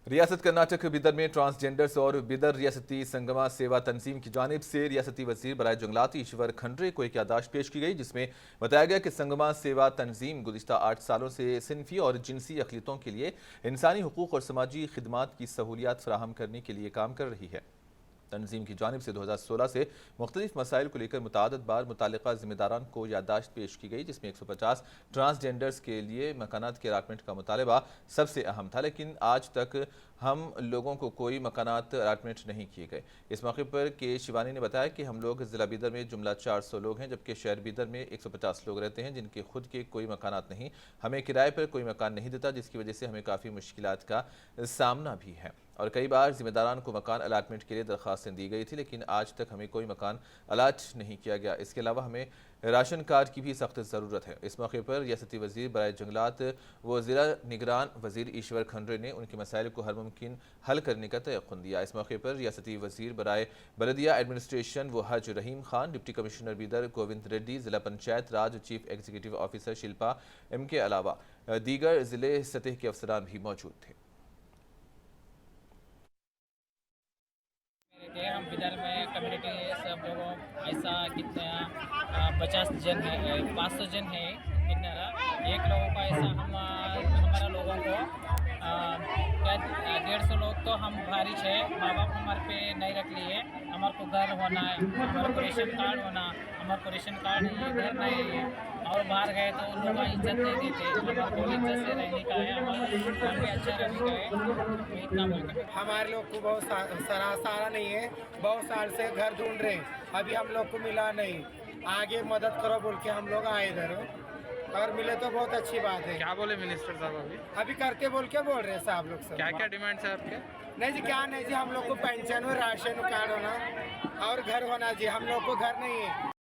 रियासत कर्नाटक बिदर में ट्रांसजेंडर्स और बिदर रियासती संगमा सेवा तंजीम की जानिब से रियासती वजीर बराए जंगलात ईश्वर खंड्रे को एक याददाश्त पेश की गई, जिसमें बताया गया कि संगमा सेवा तंजीम गुज़िश्ता 8 सालों से सिनफी और जिनसी अक़लियतों के लिए इंसानी हुकूक और समाजी खिदमात की सहूलियात फराहम करने के लिए काम कर रही है। तंजीम की जानिब से 2016 से मुख्तलिफ मसाइल को लेकर मुताअद्दिद बार मुताल्लिका ज़िम्मेदारान को याददाश्त पेश की गई, जिसमें 150 ट्रांसजेंडर्स के लिए मकानात के अलाटमेंट का मुतालबा सबसे अहम था, लेकिन आज तक हम लोगों को कोई मकानात अलाटमेंट नहीं किए गए। इस मौके पर के शिवानी ने बताया कि हम लोग ज़िला बिदर में जुमला 400 लोग हैं, जबकि शहर बिदर में 150 लोग रहते हैं जिनके खुद के कोई मकानात नहीं। हमें किराए पर कोई मकान नहीं देता, जिसकी वजह से हमें काफ़ी मुश्किलात का सामना भी है और कई बार जिम्मेदारान को मकान अलाटमेंट के लिए दरख्वास्तें दी गई थी, लेकिन आज तक हमें कोई मकान अलाट नहीं किया गया। इसके अलावा हमें राशन कार्ड की भी सख्त ज़रूरत है। इस मौके पर रियासती वजीर बराए जंगलात व ज़िला निगरान वजीर ईश्वर खंड्रे ने उनके मसाइल को हर मुमकिन हल करने का तयक़ुन दिया। इस मौके पर रियासती वजीर बराए बलदिया एडमिनिस्ट्रेशन व हज रहीम खान, डिप्टी कमिश्नर बिदर गोविंद रेड्डी, जिला panchayat Raj chief executive officer Shilpa M के अलावा दीगर ज़िले सतह के अफसरान भी मौजूद थे। हम बिदर में कम्युनिटी सब लोगों ऐसा कितना 50 जन है, 500 जन है कितना 1 लोगों का ऐसा हमारा लोगों को क्या 150 लोग तो हम बारिश है, माँ बाप हमारे पे नहीं रख लिए। हमारे को घर होना है, हमारे को रेशन कार्ड होना, हमारे को रेशन कार्ड ये घर नहीं है और बाहर गए तो उन लोग इज्जत नहीं देते। हमारे को इज्जत से रहने का है, हमारे काम भी अच्छा रहने का है, तो इतना बोलकर हमारे लोग को बहुत सहारा नहीं है। बहुत साल से घर ढूंढ रहे हैं, अभी हम लोग को मिला नहीं। आगे मदद करो बोल के हम लोग आए इधर, अगर मिले तो बहुत अच्छी बात है। क्या बोले मिनिस्टर साहब? अभी करते बोल के बोल रहे हैं साहब लोग सब। क्या क्या डिमांड्स है आपके? नहीं जी, क्या नहीं जी, हम लोग को पेंशन और राशन कार्ड होना और घर होना जी। हम लोग को घर नहीं है,